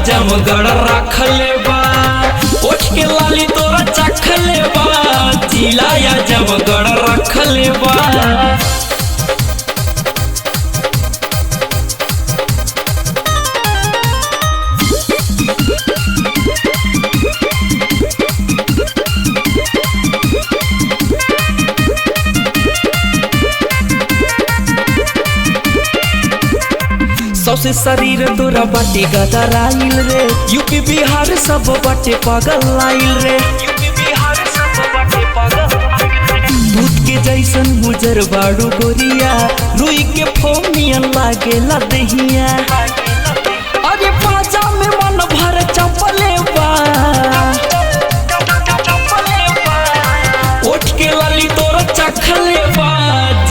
जमगढ़ रखले बा ओठ के लाली तोरा चखले बा जिला या जमगढ़ रखले बा। सबसे शरीर तोरा बाटे गदराइल रे यूपी बिहार सब बाटे पागल आइल रे भूत के जैसन गुजर बाड़ू गोरिया रुई के फोमियन लागेला दहिया अरे पाजा में मन भर चपले बा ओठ के लाली तोरा चखले बा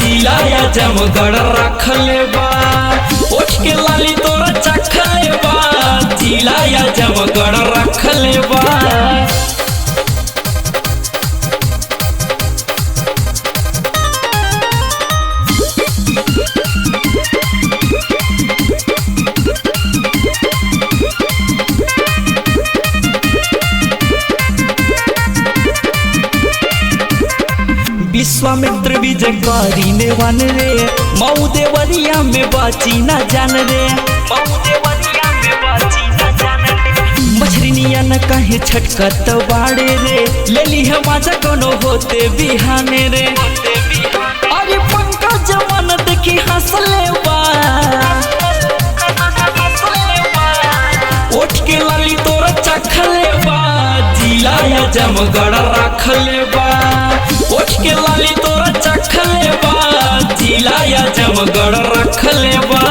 जिला या जमगढ़ रखले बा ओठ के लाली तोरा चखले बा जिला या जमगढ़ रखले बा। विश्वामित्र विजय करी ने वन रे मऊ देवरिया में बाची ना जान रे मछरिनिया न कहे छटकत बाड़े रे ले ली है माजा कोनो होते बिहाने रे अरे पंकज जवान देखी हंसले बा ओठ के लाली तोरा चखले बा जिला या जमगढ़ रखले बा ओठ के लाली तोरा चखले बा जिला या जमगढ़ रखले बा।